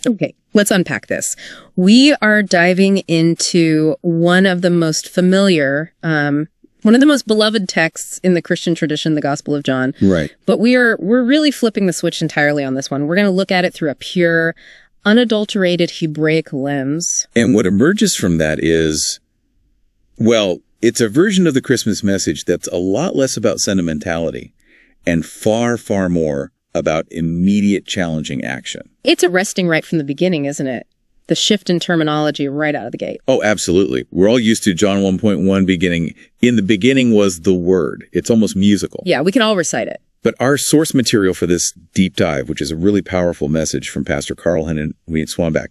Okay, let's unpack this. We are diving into one of the most familiar, one of the most beloved texts in the Christian tradition, the Gospel of John. Right. But we're really flipping the switch entirely on this one. We're going to look at it through a pure, unadulterated Hebraic lens. And what emerges from that is, well, it's a version of the Christmas message that's a lot less about sentimentality and far, far more about immediate challenging action. It's arresting right from the beginning, isn't it? The shift in terminology right out of the gate. Oh, absolutely. We're all used to John 1.1 beginning. In the beginning was the Word. It's almost musical. Yeah, we can all recite it. But our source material for this deep dive, which is a really powerful message from Pastor Carl Henning Swanbach,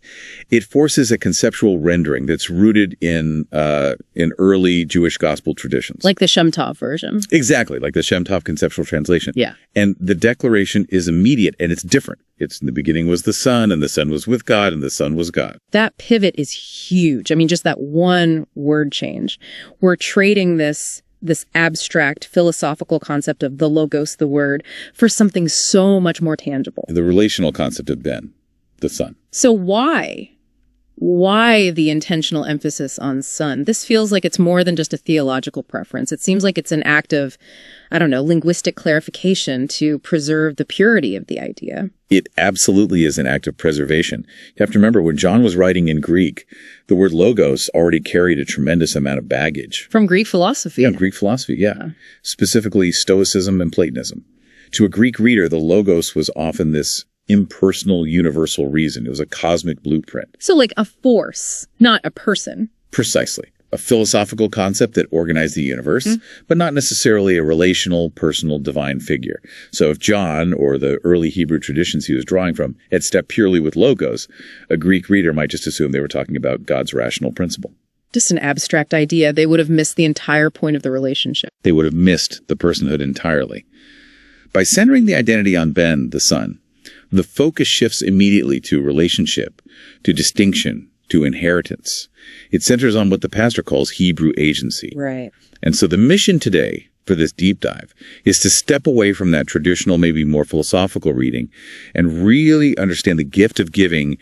it forces a conceptual rendering that's rooted in early Jewish gospel traditions. Like the Shem Tov version. Exactly, like the Shem Tov conceptual translation. Yeah. And the declaration is immediate, and it's different. It's in the beginning was the Son, and the Son was with God, and the Son was God. That pivot is huge. I mean, just that one word change. We're trading this abstract philosophical concept of the logos, the word, for something so much more tangible. The relational concept of Ben, the Son. So why the intentional emphasis on son? This feels like it's more than just a theological preference. It seems like it's an act of, linguistic clarification to preserve the purity of the idea. It absolutely is an act of preservation. You have to remember, when John was writing in Greek, the word logos already carried a tremendous amount of baggage. From Greek philosophy. Yeah, Greek philosophy, yeah. Specifically Stoicism and Platonism. To a Greek reader, the logos was often this impersonal universal reason. It was a cosmic blueprint. So like a force, not a person. Precisely. A philosophical concept that organized the universe, but not necessarily a relational, personal, divine figure. So if John, or the early Hebrew traditions he was drawing from, had stepped purely with logos, a Greek reader might just assume they were talking about God's rational principle. Just an abstract idea. They would have missed the entire point of the relationship. They would have missed the personhood entirely. By centering the identity on Ben, the Son, the focus shifts immediately to relationship, to distinction, to inheritance. It centers on what the pastor calls Hebrew agency. Right. And so the mission today for this deep dive is to step away from that traditional, maybe more philosophical reading and really understand the gift of giving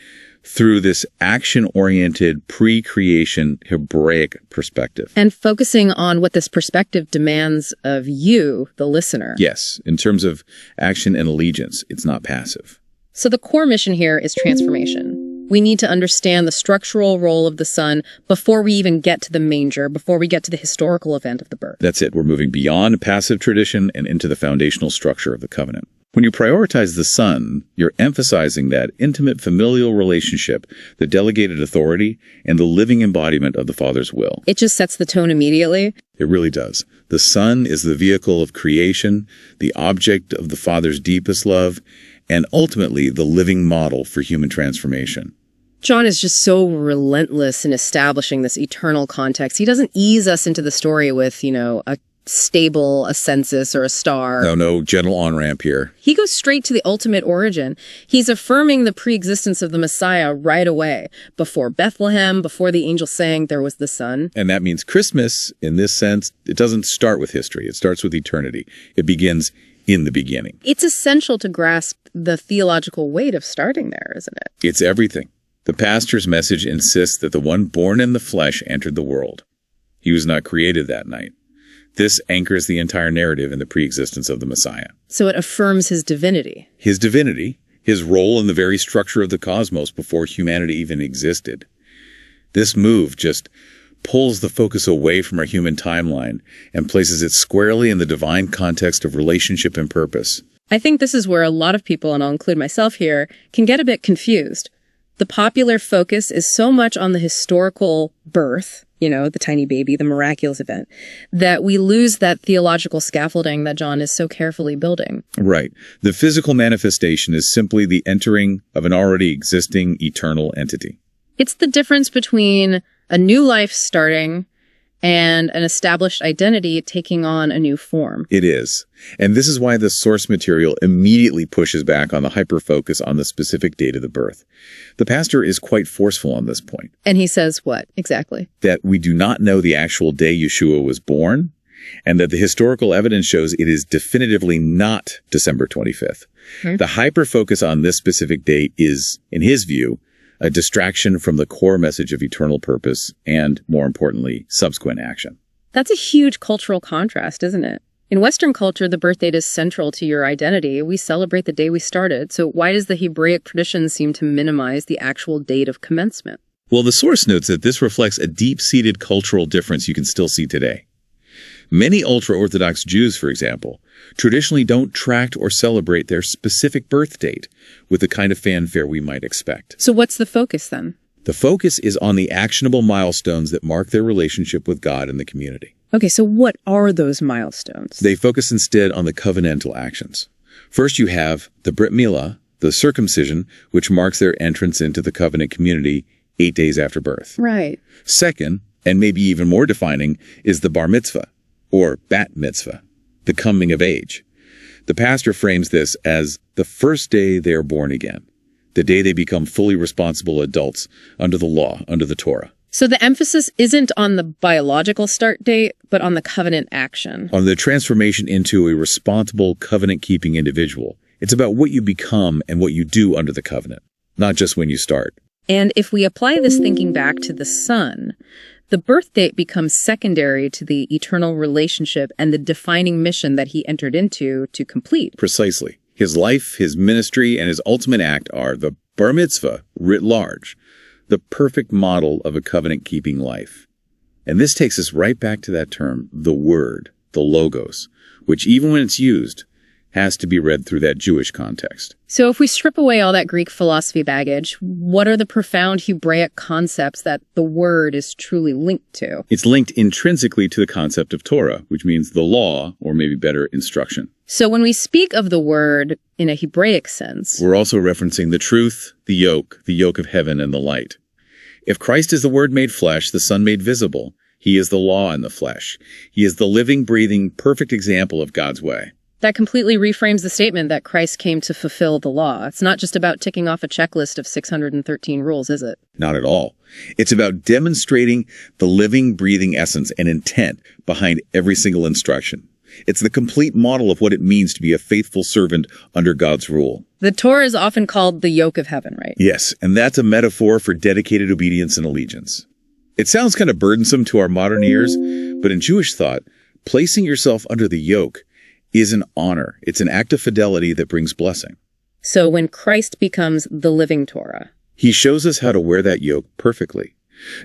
through this action-oriented, pre-creation Hebraic perspective. And focusing on what this perspective demands of you, the listener. Yes, in terms of action and allegiance, it's not passive. So the core mission here is transformation. We need to understand the structural role of the Son before we even get to the manger, before we get to the historical event of the birth. That's it. We're moving beyond passive tradition and into the foundational structure of the covenant. When you prioritize the Son, you're emphasizing that intimate familial relationship, the delegated authority, and the living embodiment of the Father's will. It just sets the tone immediately. It really does. The Son is the vehicle of creation, the object of the Father's deepest love, and ultimately the living model for human transformation. John is just so relentless in establishing this eternal context. He doesn't ease us into the story with, a stable, a census, or a star. No gentle on-ramp here. He goes straight to the ultimate origin. He's affirming the pre-existence of the Messiah right away. Before Bethlehem, before the angel sang, there was the Son. And that means Christmas, in this sense, it doesn't start with history. It starts with eternity. It begins in the beginning. It's essential to grasp the theological weight of starting there, isn't it? It's everything. The pastor's message insists that the one born in the flesh entered the world. He was not created that night. This anchors the entire narrative in the preexistence of the Messiah. So it affirms his divinity. His divinity, his role in the very structure of the cosmos before humanity even existed. This move just pulls the focus away from our human timeline and places it squarely in the divine context of relationship and purpose. I think this is where a lot of people, and I'll include myself here, can get a bit confused. The popular focus is so much on the historical birth, the tiny baby, the miraculous event, that we lose that theological scaffolding that John is so carefully building. Right. The physical manifestation is simply the entering of an already existing eternal entity. It's the difference between a new life starting and an established identity taking on a new form. It is. And this is why the source material immediately pushes back on the hyper-focus on the specific date of the birth. The pastor is quite forceful on this point. And he says what, exactly? That we do not know the actual day Yeshua was born, and that the historical evidence shows it is definitively not December 25th. The hyper-focus on this specific date is, in his view, a distraction from the core message of eternal purpose and, more importantly, subsequent action. That's a huge cultural contrast, isn't it? In Western culture, the birth date is central to your identity. We celebrate the day we started. So why does the Hebraic tradition seem to minimize the actual date of commencement? Well, the source notes that this reflects a deep-seated cultural difference you can still see today. Many ultra-Orthodox Jews, for example, traditionally don't track or celebrate their specific birth date with the kind of fanfare we might expect. So what's the focus then? The focus is on the actionable milestones that mark their relationship with God and the community. Okay, so what are those milestones? They focus instead on the covenantal actions. First, you have the Brit Milah, the circumcision, which marks their entrance into the covenant community 8 days after birth. Right. Second, and maybe even more defining, is the Bar Mitzvah, or Bat Mitzvah, the coming of age. The pastor frames this as the first day they are born again, the day they become fully responsible adults under the law, under the Torah. So the emphasis isn't on the biological start date, but on the covenant action. On the transformation into a responsible, covenant-keeping individual. It's about what you become and what you do under the covenant, not just when you start. And if we apply this thinking back to the Son, the birth date becomes secondary to the eternal relationship and the defining mission that he entered into to complete. Precisely. His life, his ministry, and his ultimate act are the Bar Mitzvah, writ large, the perfect model of a covenant-keeping life. And this takes us right back to that term, the Word, the Logos, which even when it's used, has to be read through that Jewish context. So if we strip away all that Greek philosophy baggage, what are the profound Hebraic concepts that the Word is truly linked to? It's linked intrinsically to the concept of Torah, which means the law, or maybe better, instruction. So when we speak of the Word in a Hebraic sense, we're also referencing the truth, the yoke of heaven and the light. If Christ is the Word made flesh, the Son made visible, he is the law in the flesh. He is the living, breathing, perfect example of God's way. That completely reframes the statement that Christ came to fulfill the law. It's not just about ticking off a checklist of 613 rules, is it? Not at all. It's about demonstrating the living, breathing essence and intent behind every single instruction. It's the complete model of what it means to be a faithful servant under God's rule. The Torah is often called the yoke of heaven, right? Yes, and that's a metaphor for dedicated obedience and allegiance. It sounds kind of burdensome to our modern ears, but in Jewish thought, placing yourself under the yoke is an honor. It's an act of fidelity that brings blessing. So when Christ becomes the living Torah, he shows us how to wear that yoke perfectly.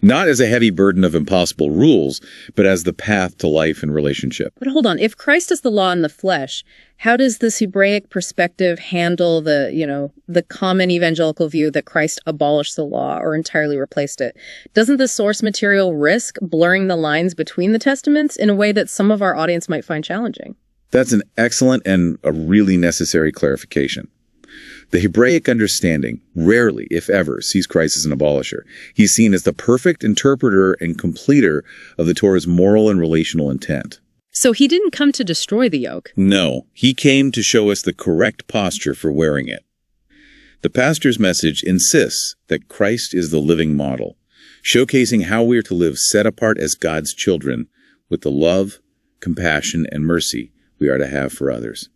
Not as a heavy burden of impossible rules, but as the path to life and relationship. But hold on, if Christ is the law in the flesh, how does this Hebraic perspective handle the common evangelical view that Christ abolished the law or entirely replaced it? Doesn't the source material risk blurring the lines between the testaments in a way that some of our audience might find challenging? That's an excellent and a really necessary clarification. The Hebraic understanding rarely, if ever, sees Christ as an abolisher. He's seen as the perfect interpreter and completer of the Torah's moral and relational intent. So he didn't come to destroy the yoke? No, he came to show us the correct posture for wearing it. The pastor's message insists that Christ is the living model, showcasing how we are to live set apart as God's children with the love, compassion, and mercy we are to have for others.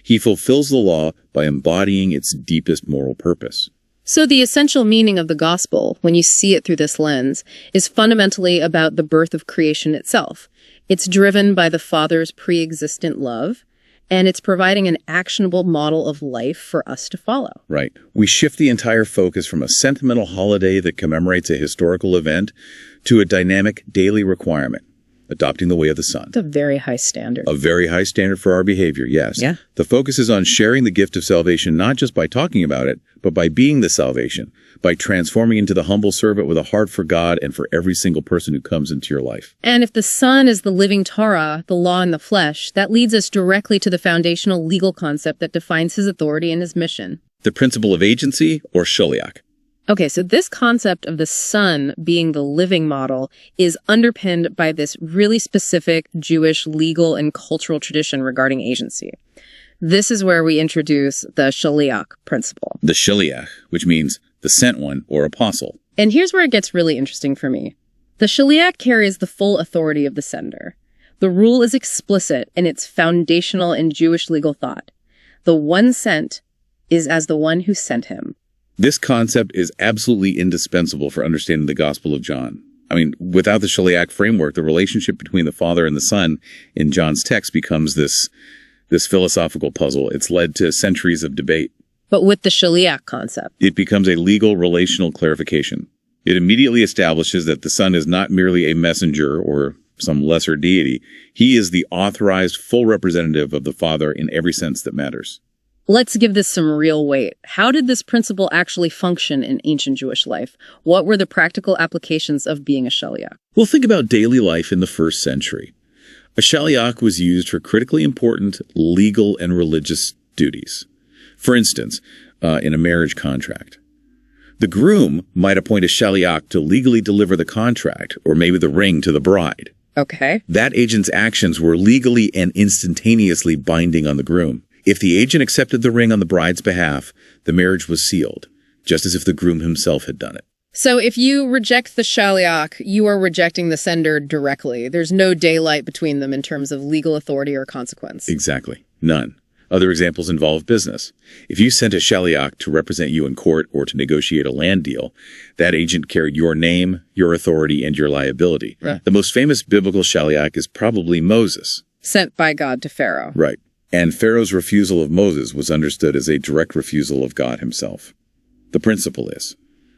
He fulfills the law by embodying its deepest moral purpose. So the essential meaning of the gospel, when you see it through this lens, is fundamentally about the birth of creation itself. It's driven by the Father's pre-existent love, and it's providing an actionable model of life for us to follow. Right. We shift the entire focus from a sentimental holiday that commemorates a historical event to a dynamic daily requirement. Adopting the way of the Son. It's a very high standard. A very high standard for our behavior, yes. Yeah. The focus is on sharing the gift of salvation, not just by talking about it, but by being the salvation, by transforming into the humble servant with a heart for God and for every single person who comes into your life. And if the Son is the living Torah, the law in the flesh, that leads us directly to the foundational legal concept that defines his authority and his mission. The principle of agency, or shaliach. Okay, so this concept of the Son being the living model is underpinned by this really specific Jewish legal and cultural tradition regarding agency. This is where we introduce the shaliach principle. The shaliach, which means the sent one or apostle. And here's where it gets really interesting for me. The shaliach carries the full authority of the sender. The rule is explicit and it's foundational in Jewish legal thought. The one sent is as the one who sent him. This concept is absolutely indispensable for understanding the Gospel of John. I mean, without the Shaliach framework, the relationship between the Father and the Son in John's text becomes this philosophical puzzle. It's led to centuries of debate. But with the Shaliach concept, it becomes a legal relational clarification. It immediately establishes that the Son is not merely a messenger or some lesser deity. He is the authorized full representative of the Father in every sense that matters. Let's give this some real weight. How did this principle actually function in ancient Jewish life? What were the practical applications of being a shaliach? Well, think about daily life in the first century. A shaliach was used for critically important legal and religious duties. For instance, in a marriage contract. The groom might appoint a shaliach to legally deliver the contract, or maybe the ring, to the bride. Okay. That agent's actions were legally and instantaneously binding on the groom. If the agent accepted the ring on the bride's behalf, the marriage was sealed, just as if the groom himself had done it. So if you reject the shaliach, you are rejecting the sender directly. There's no daylight between them in terms of legal authority or consequence. Exactly. None. Other examples involve business. If you sent a shaliach to represent you in court or to negotiate a land deal, that agent carried your name, your authority, and your liability. Right. The most famous biblical shaliach is probably Moses. Sent by God to Pharaoh. Right. And Pharaoh's refusal of Moses was understood as a direct refusal of God himself. The principle is,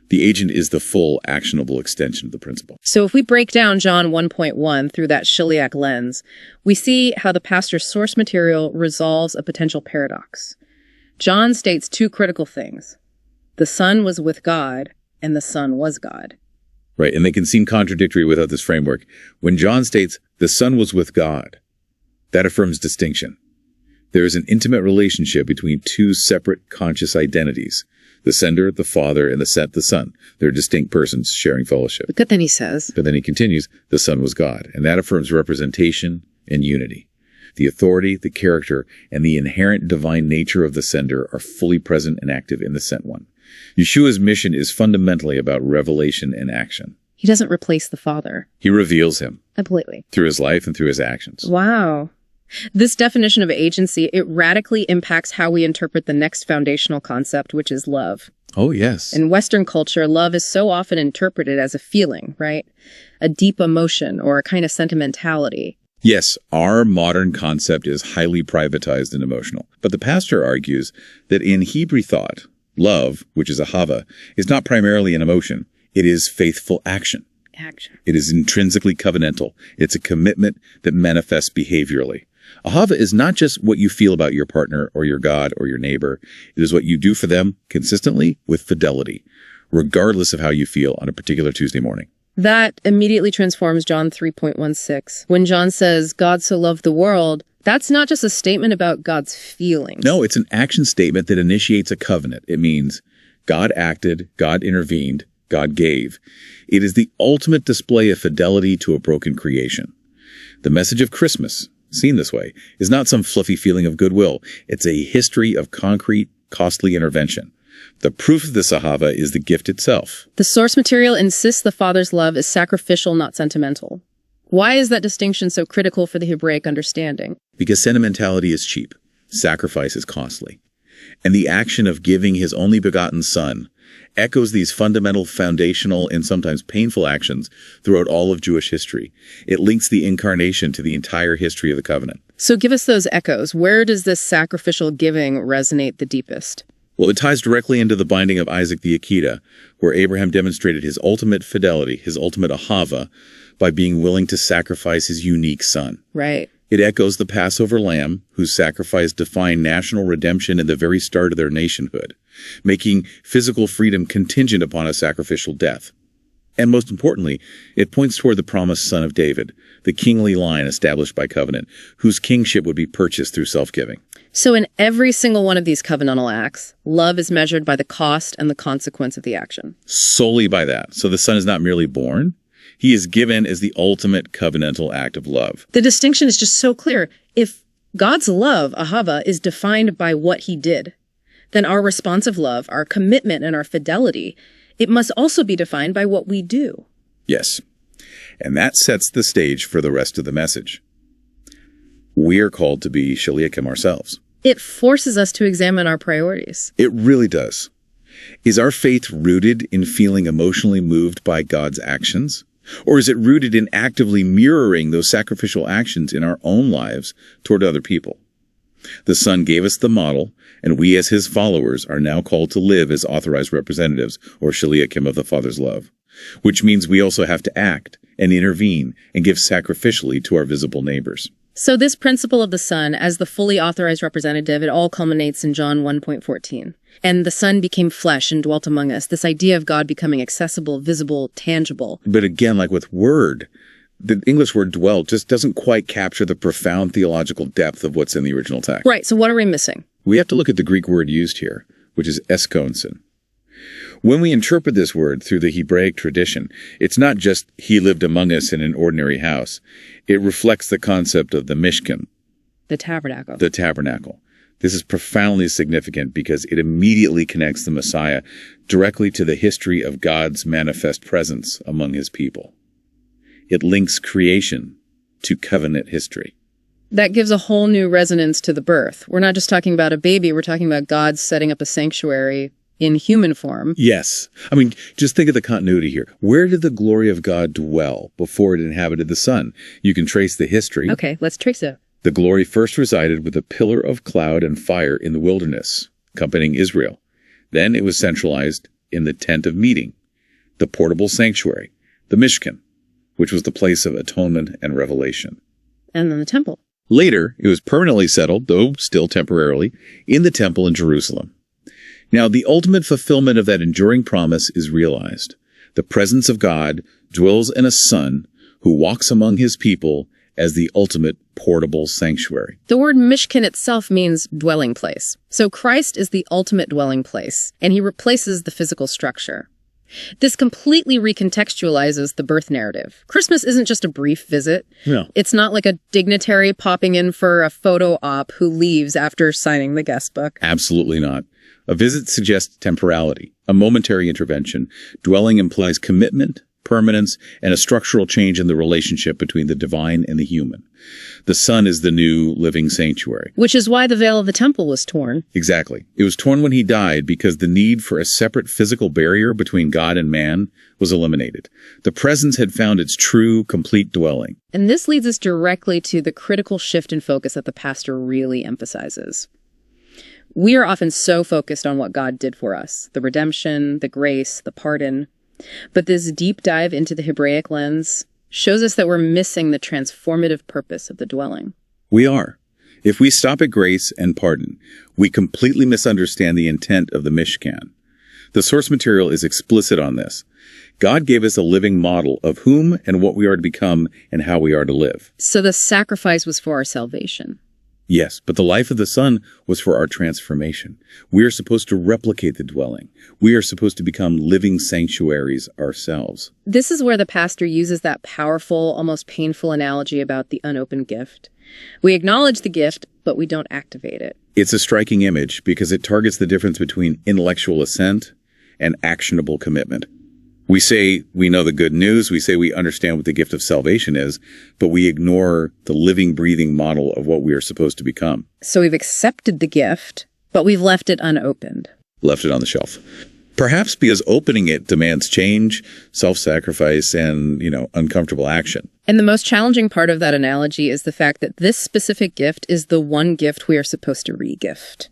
the agent is the full actionable extension of the principle. So if we break down John 1.1 through that shaliach lens, we see how the pastor's source material resolves a potential paradox. John states two critical things. The Son was with God, and the Son was God. Right, and they can seem contradictory without this framework. When John states, the Son was with God, that affirms distinction. There is an intimate relationship between two separate conscious identities. The sender, the Father, and the sent, the Son. They're distinct persons sharing fellowship. But then he says, But then he continues, the Son was God. And that affirms representation and unity. The authority, the character, and the inherent divine nature of the sender are fully present and active in the sent one. Yeshua's mission is fundamentally about revelation and action. he doesn't replace the Father. He reveals him. Completely. Through his life and through his actions. Wow. This definition of agency, it radically impacts how we interpret the next foundational concept, which is love. Oh, yes. In Western culture, love is so often interpreted as a feeling, right? A deep emotion or a kind of sentimentality. Yes, our modern concept is highly privatized and emotional. But the pastor argues that in Hebrew thought, love, which is ahava, is not primarily an emotion. It is faithful action. It is intrinsically covenantal. It's a commitment that manifests behaviorally. Ahava is not just what you feel about your partner or your God or your neighbor. It is what you do for them consistently with fidelity, regardless of how you feel on a particular Tuesday morning. That immediately transforms John 3.16. When John says, God so loved the world, that's not just a statement about God's feelings. No, it's an action statement that initiates a covenant. It means God acted, God intervened, God gave. It is the ultimate display of fidelity to a broken creation. The message of Christmas, seen this way, is not some fluffy feeling of goodwill. It's a history of concrete, costly intervention. The proof of this ahava is the gift itself. The source material insists the Father's love is sacrificial, not sentimental. Why is that distinction so critical for the Hebraic understanding? Because sentimentality is cheap. Sacrifice is costly. And the action of giving his only begotten Son echoes these fundamental, foundational, and sometimes painful actions throughout all of Jewish history. It links the incarnation to the entire history of the covenant. So give us those echoes. Where does this sacrificial giving resonate the deepest? Well, it ties directly into the binding of Isaac the Akedah, where Abraham demonstrated his ultimate fidelity, his ultimate ahava, by being willing to sacrifice his unique son. Right. It echoes the Passover lamb, whose sacrifice defined national redemption at the very start of their nationhood, making physical freedom contingent upon a sacrificial death. And most importantly, it points toward the promised son of David, the kingly line established by covenant, whose kingship would be purchased through self-giving. So in every single one of these covenantal acts, love is measured by the cost and the consequence of the action. Solely by that. So the son is not merely born. He is given as the ultimate covenantal act of love. The distinction is just so clear. If God's love, ahava, is defined by what he did, then our responsive love, our commitment, and our fidelity, it must also be defined by what we do. Yes. And that sets the stage for the rest of the message. We are called to be Shaliachim ourselves. It forces us to examine our priorities. It really does. Is our faith rooted in feeling emotionally moved by God's actions? Or is it rooted in actively mirroring those sacrificial actions in our own lives toward other people? The Son gave us the model, and we as his followers are now called to live as authorized representatives, or Shaliachim of the Father's love, which means we also have to act and intervene and give sacrificially to our visible neighbors. So this principle of the Son as the fully authorized representative, it all culminates in John 1:14. And the Son became flesh and dwelt among us. This idea of God becoming accessible, visible, tangible. But again, like with word, the English word dwelt just doesn't quite capture the profound theological depth of what's in the original text. Right, so what are we missing? We have to look at the Greek word used here, which is eskonsin. When we interpret this word through the Hebraic tradition, it's not just he lived among us in an ordinary house. It reflects the concept of the Mishkan, The tabernacle. the tabernacle. This is profoundly significant because it immediately connects the Messiah directly to the history of God's manifest presence among his people. It links creation to covenant history. That gives a whole new resonance to the birth. We're not just talking about a baby, we're talking about God setting up a sanctuary in human form. Yes. I mean, just think of the continuity here. Where did the glory of God dwell before it inhabited the Son? You can trace the history. Okay, let's trace it. The glory first resided with a pillar of cloud and fire in the wilderness, accompanying Israel. Then it was centralized in the tent of meeting, the portable sanctuary, the Mishkan, which was the place of atonement and revelation. And then the temple. Later, it was permanently settled, though still temporarily, in the temple in Jerusalem. Now, the ultimate fulfillment of that enduring promise is realized. The presence of God dwells in a Son who walks among his people as the ultimate portable sanctuary. The word Mishkan itself means dwelling place. So Christ is the ultimate dwelling place, and he replaces the physical structure. This completely recontextualizes the birth narrative. Christmas isn't just a brief visit. No. It's not like a dignitary popping in for a photo op who leaves after signing the guest book. Absolutely not. A visit suggests temporality, a momentary intervention. Dwelling implies commitment, permanence, and a structural change in the relationship between the divine and the human. The Son is the new living sanctuary. Which is why the veil of the temple was torn. Exactly. It was torn when he died because the need for a separate physical barrier between God and man was eliminated. The presence had found its true, complete dwelling. And this leads us directly to the critical shift in focus that the pastor really emphasizes. We are often so focused on what God did for us, the redemption, the grace, the pardon. But this deep dive into the Hebraic lens shows us that we're missing the transformative purpose of the dwelling. We are. If we stop at grace and pardon, we completely misunderstand the intent of the Mishkan. The source material is explicit on this. God gave us a living model of whom and what we are to become and how we are to live. So the sacrifice was for our salvation. Yes, but the life of the Son was for our transformation. We are supposed to replicate the dwelling. We are supposed to become living sanctuaries ourselves. This is where the pastor uses that powerful, almost painful analogy about the unopened gift. We acknowledge the gift, but we don't activate it. It's a striking image because it targets the difference between intellectual assent and actionable commitment. We say we know the good news, we say we understand what the gift of salvation is, but we ignore the living, breathing model of what we are supposed to become. So we've accepted the gift, but we've left it unopened. Left it on the shelf. Perhaps because opening it demands change, self-sacrifice, and, uncomfortable action. And the most challenging part of that analogy is the fact that this specific gift is the one gift we are supposed to re-gift.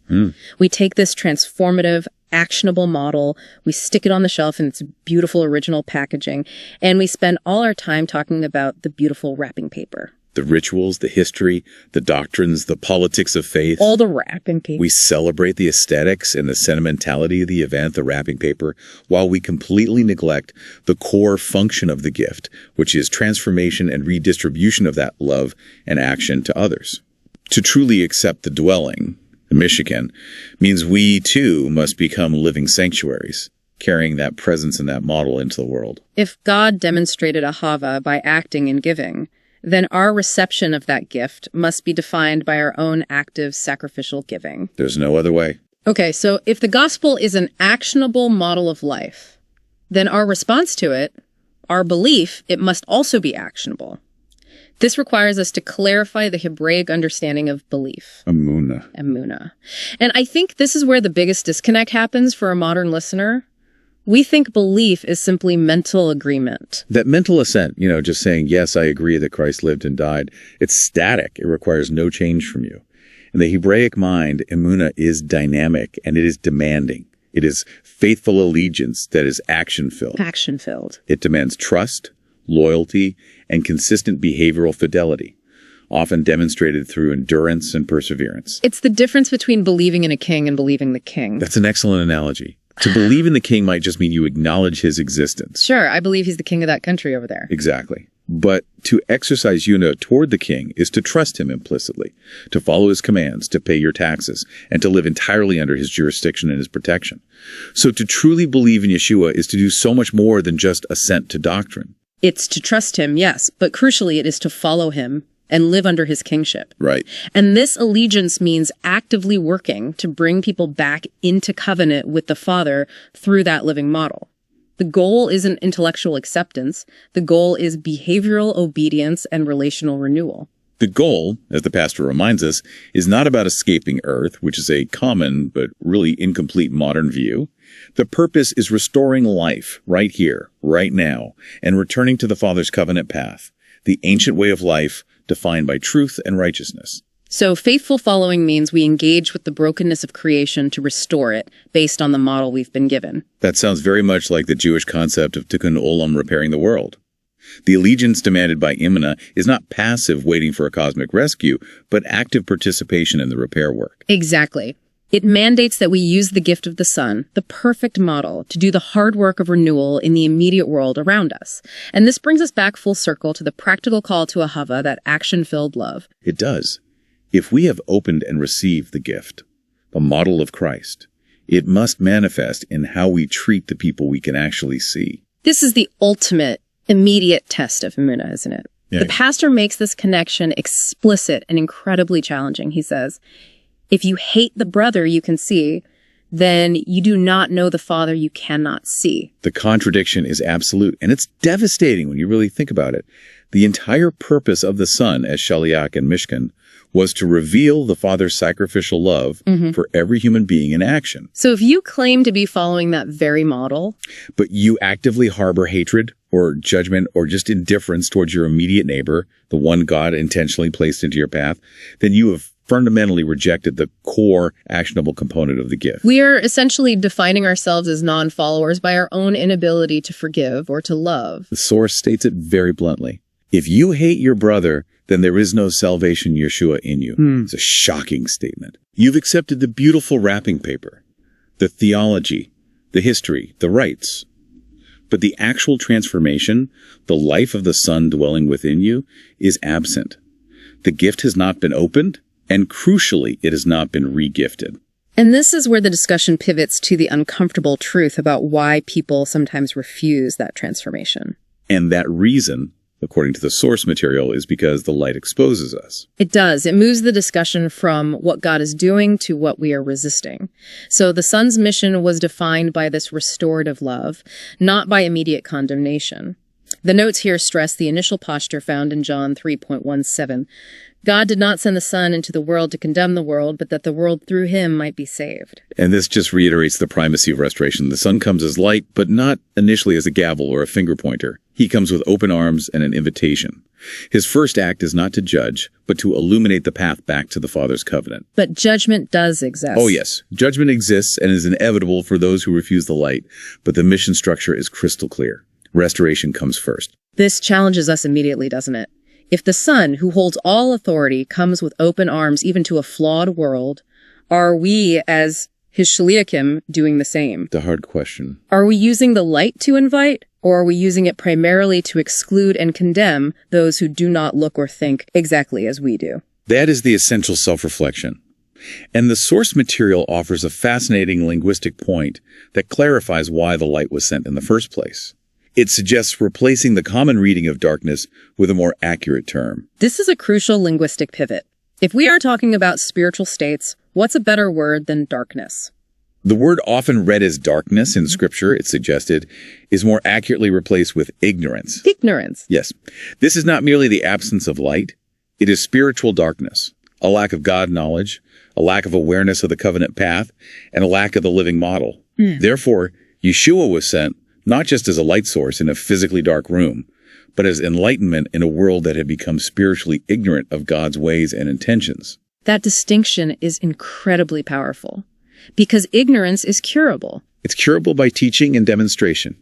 We take this transformative, actionable model, we stick it on the shelf in its beautiful original packaging, and we spend all our time talking about the beautiful wrapping paper. The rituals, the history, the doctrines, the politics of faith. All the wrapping paper. We celebrate the aesthetics and the sentimentality of the event, the wrapping paper, while we completely neglect the core function of the gift, which is transformation and redistribution of that love and action to others. To truly accept the dwelling, the Mishkan, means we too must become living sanctuaries, carrying that presence and that model into the world. If God demonstrated ahava by acting and giving, then our reception of that gift must be defined by our own active sacrificial giving. There's no other way. Okay, so if the gospel is an actionable model of life, then our response to it, our belief, it must also be actionable. This requires us to clarify the Hebraic understanding of belief. Emunah. And I think this is where the biggest disconnect happens for a modern listener. We think belief is simply mental agreement. That mental assent, just saying, yes, I agree that Christ lived and died, it's static. It requires no change from you. In the Hebraic mind, emunah is dynamic and it is demanding. It is faithful allegiance that is action-filled. Action-filled. It demands trust, loyalty, and consistent behavioral fidelity, often demonstrated through endurance and perseverance. It's the difference between believing in a king and believing the king. That's an excellent analogy. To believe in the king might just mean you acknowledge his existence. Sure, I believe he's the king of that country over there. Exactly. But to exercise yuna toward the king is to trust him implicitly, to follow his commands, to pay your taxes, and to live entirely under his jurisdiction and his protection. So to truly believe in Yeshua is to do so much more than just assent to doctrine. It's to trust him, yes, but crucially it is to follow him and live under his kingship. Right. And this allegiance means actively working to bring people back into covenant with the Father through that living model. The goal isn't intellectual acceptance. The goal is behavioral obedience and relational renewal. The goal, as the pastor reminds us, is not about escaping earth, which is a common but really incomplete modern view. The purpose is restoring life right here, right now, and returning to the Father's covenant path, the ancient way of life defined by truth and righteousness. So faithful following means we engage with the brokenness of creation to restore it based on the model we've been given. That sounds very much like the Jewish concept of tikkun olam, repairing the world. The allegiance demanded by emunah is not passive waiting for a cosmic rescue, but active participation in the repair work. Exactly. It mandates that we use the gift of the Son, the perfect model, to do the hard work of renewal in the immediate world around us. And this brings us back full circle to the practical call to ahava, that action-filled love. It does. If we have opened and received the gift, the model of Christ, it must manifest in how we treat the people we can actually see. This is the ultimate, immediate test of emunah, isn't it? Yeah. The pastor makes this connection explicit and incredibly challenging. He says, if you hate the brother you can see, then you do not know the Father you cannot see. The contradiction is absolute, and it's devastating when you really think about it. The entire purpose of the Son as Shaliach and Mishkan was to reveal the Father's sacrificial love for every human being in action. So if you claim to be following that very model, but you actively harbor hatred or judgment or just indifference towards your immediate neighbor, the one God intentionally placed into your path, then you have fundamentally rejected the core actionable component of the gift. We are essentially defining ourselves as non-followers by our own inability to forgive or to love. The source states it very bluntly. If you hate your brother, then there is no salvation Yeshua in you. It's a shocking statement. You've accepted the beautiful wrapping paper, the theology, the history, the rites. But the actual transformation, the life of the Son dwelling within you, is absent. The gift has not been opened, and crucially, it has not been re-gifted. And this is where the discussion pivots to the uncomfortable truth about why people sometimes refuse that transformation. And that reason, according to the source material, is because the light exposes us. It does. It moves the discussion from what God is doing to what we are resisting. So the Son's mission was defined by this restorative love, not by immediate condemnation. The notes here stress the initial posture found in John 3:17. God did not send the Son into the world to condemn the world, but that the world through him might be saved. And this just reiterates the primacy of restoration. The Son comes as light, but not initially as a gavel or a finger pointer. He comes with open arms and an invitation. His first act is not to judge, but to illuminate the path back to the Father's covenant. But judgment does exist. Oh, yes. Judgment exists and is inevitable for those who refuse the light, but the mission structure is crystal clear. Restoration comes first. This challenges us immediately, doesn't it? If the Son, who holds all authority, comes with open arms even to a flawed world, are we, as his shaliachim, doing the same? The hard question. Are we using the light to invite, or are we using it primarily to exclude and condemn those who do not look or think exactly as we do? That is the essential self-reflection. And the source material offers a fascinating linguistic point that clarifies why the light was sent in the first place. It suggests replacing the common reading of darkness with a more accurate term. This is a crucial linguistic pivot. If we are talking about spiritual states, what's a better word than darkness? The word often read as darkness in Scripture, it's suggested, is more accurately replaced with ignorance. Ignorance. Yes. This is not merely the absence of light. It is spiritual darkness, a lack of God knowledge, a lack of awareness of the covenant path, and a lack of the living model. Therefore, Yeshua was sent not just as a light source in a physically dark room, but as enlightenment in a world that had become spiritually ignorant of God's ways and intentions. That distinction is incredibly powerful because ignorance is curable. It's curable by teaching and demonstration.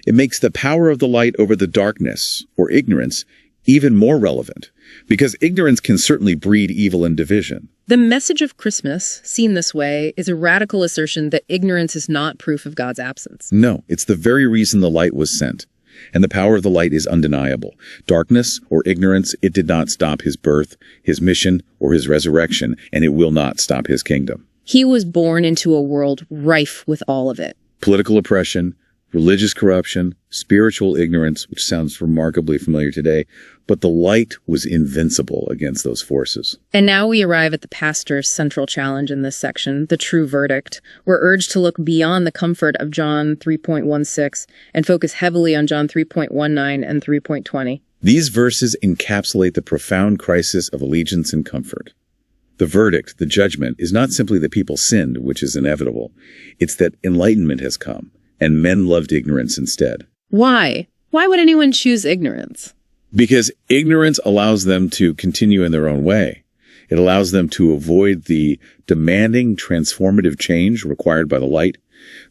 It makes the power of the light over the darkness, or ignorance, even more relevant, because ignorance can certainly breed evil and division. The message of Christmas, seen this way, is a radical assertion that ignorance is not proof of God's absence. No, it's the very reason the light was sent. And the power of the light is undeniable. Darkness or ignorance, it did not stop his birth, his mission, or his resurrection, and it will not stop his kingdom. He was born into a world rife with all of it. Political oppression, religious corruption, spiritual ignorance, which sounds remarkably familiar today, but the light was invincible against those forces. And now we arrive at the pastor's central challenge in this section, the true verdict. We're urged to look beyond the comfort of John 3.16 and focus heavily on John 3.19 and 3.20. These verses encapsulate the profound crisis of allegiance and comfort. The verdict, the judgment, is not simply that people sinned, which is inevitable. It's that enlightenment has come, and men loved ignorance instead. Why? Why would anyone choose ignorance? Because ignorance allows them to continue in their own way. It allows them to avoid the demanding, transformative change required by the light.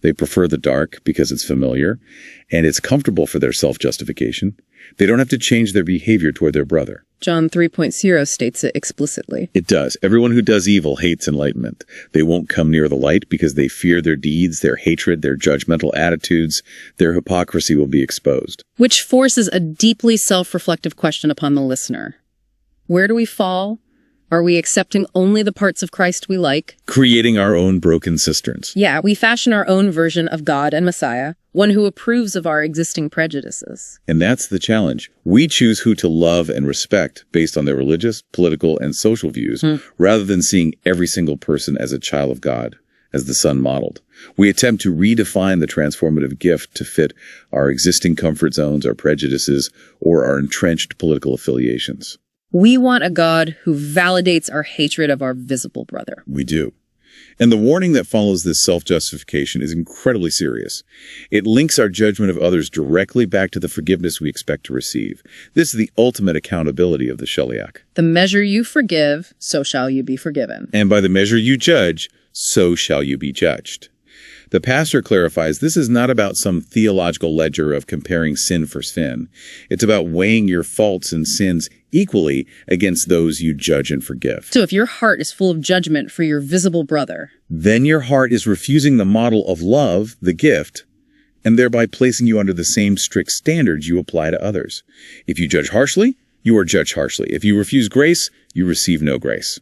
They prefer the dark because it's familiar, and it's comfortable for their self-justification. They don't have to change their behavior toward their brother. John 3.0 states it explicitly. It does. Everyone who does evil hates enlightenment. They won't come near the light because they fear their deeds, their hatred, their judgmental attitudes. Their hypocrisy will be exposed. Which forces a deeply self-reflective question upon the listener. Where do we fall? Are we accepting only the parts of Christ we like? Creating our own broken cisterns. Yeah, we fashion our own version of God and Messiah, one who approves of our existing prejudices. And that's the challenge. We choose who to love and respect based on their religious, political, and social views, rather than seeing every single person as a child of God, as the Son modeled. We attempt to redefine the transformative gift to fit our existing comfort zones, our prejudices, or our entrenched political affiliations. We want a God who validates our hatred of our visible brother. We do. And the warning that follows this self-justification is incredibly serious. It links our judgment of others directly back to the forgiveness we expect to receive. This is the ultimate accountability of the Shaliach. The measure you forgive, so shall you be forgiven. And by the measure you judge, so shall you be judged. The pastor clarifies this is not about some theological ledger of comparing sin for sin. It's about weighing your faults and sins equally against those you judge and forgive. So if your heart is full of judgment for your visible brother, then your heart is refusing the model of love, the gift, and thereby placing you under the same strict standards you apply to others. If you judge harshly, you are judged harshly. If you refuse grace, you receive no grace.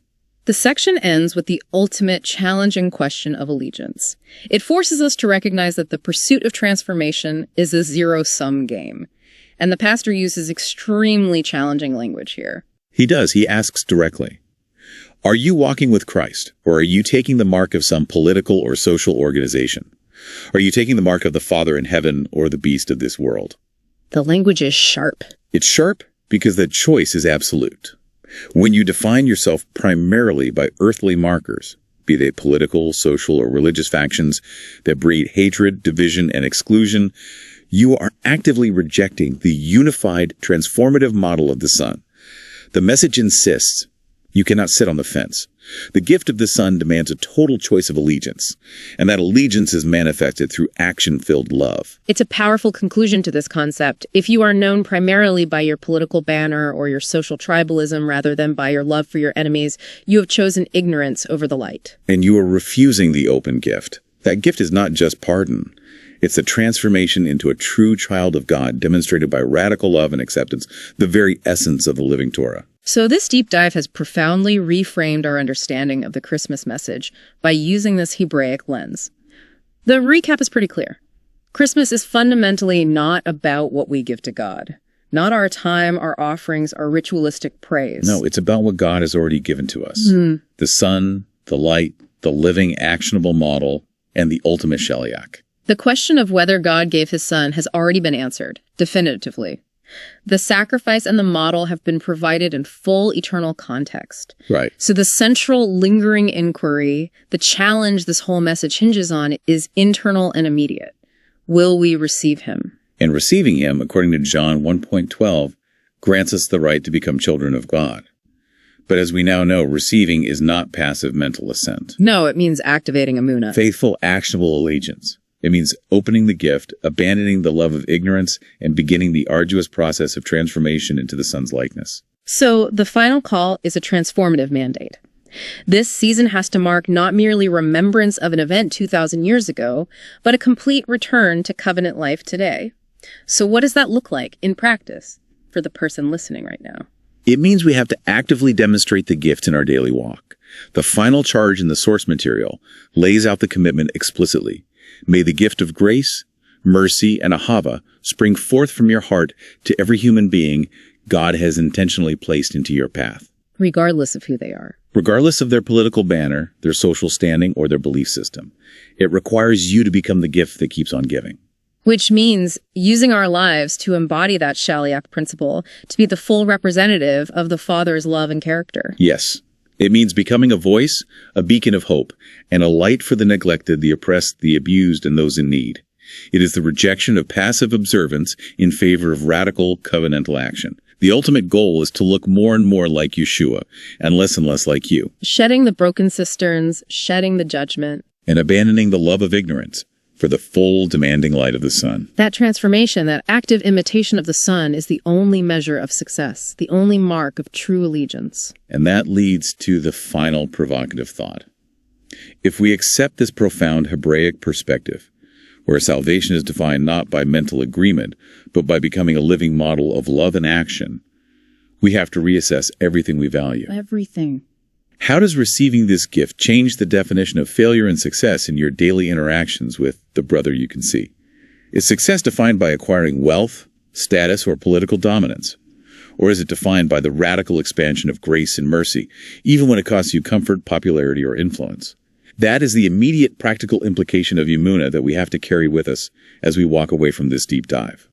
The section ends with the ultimate challenging question of allegiance. It forces us to recognize that the pursuit of transformation is a zero-sum game. And the pastor uses extremely challenging language here. He does. He asks directly, are you walking with Christ, or are you taking the mark of some political or social organization? Are you taking the mark of the Father in heaven or the beast of this world? The language is sharp. It's sharp because the choice is absolute. When you define yourself primarily by earthly markers, be they political, social, or religious factions that breed hatred, division, and exclusion, you are actively rejecting the unified, transformative model of the Son. The message insists you cannot sit on the fence. The gift of the Son demands a total choice of allegiance, and that allegiance is manifested through action-filled love. It's a powerful conclusion to this concept. If you are known primarily by your political banner or your social tribalism rather than by your love for your enemies, you have chosen ignorance over the light. And you are refusing the open gift. That gift is not just pardon. It's the transformation into a true child of God demonstrated by radical love and acceptance, the very essence of the living Torah. So this deep dive has profoundly reframed our understanding of the Christmas message by using this Hebraic lens. The recap is pretty clear. Christmas is fundamentally not about what we give to God. Not our time, our offerings, our ritualistic praise. No, it's about what God has already given to us. The Son, the light, the living, actionable model, and the ultimate shaliach. The question of whether God gave his son has already been answered, definitively. The sacrifice and the model have been provided in full eternal context. Right. So the central lingering inquiry, the challenge this whole message hinges on, is internal and immediate. Will we receive him? And receiving him, according to John 1:12, grants us the right to become children of God. But as we now know, receiving is not passive mental assent. No, it means activating emunah. Faithful, actionable allegiance. It means opening the gift, abandoning the love of ignorance, and beginning the arduous process of transformation into the Son's likeness. So the final call is a transformative mandate. This season has to mark not merely remembrance of an event 2,000 years ago, but a complete return to covenant life today. So what does that look like in practice for the person listening right now? It means we have to actively demonstrate the gift in our daily walk. The final charge in the source material lays out the commitment explicitly. May the gift of grace, mercy, and ahava spring forth from your heart to every human being God has intentionally placed into your path. Regardless of who they are. Regardless of their political banner, their social standing, or their belief system. It requires you to become the gift that keeps on giving. Which means using our lives to embody that shaliach principle, to be the full representative of the Father's love and character. Yes. It means becoming a voice, a beacon of hope, and a light for the neglected, the oppressed, the abused, and those in need. It is the rejection of passive observance in favor of radical covenantal action. The ultimate goal is to look more and more like Yeshua and less like you. Shedding the broken cisterns, shedding the judgment. And abandoning the love of ignorance for the full demanding light of the sun. That transformation, that active imitation of the Son, is the only measure of success, the only mark of true allegiance. And that leads to the final provocative thought. If we accept this profound Hebraic perspective, where salvation is defined not by mental agreement, but by becoming a living model of love and action, we have to reassess everything we value. Everything. How does receiving this gift change the definition of failure and success in your daily interactions with the brother you can see? Is success defined by acquiring wealth, status, or political dominance? Or is it defined by the radical expansion of grace and mercy, even when it costs you comfort, popularity, or influence? That is the immediate practical implication of emunah that we have to carry with us as we walk away from this deep dive.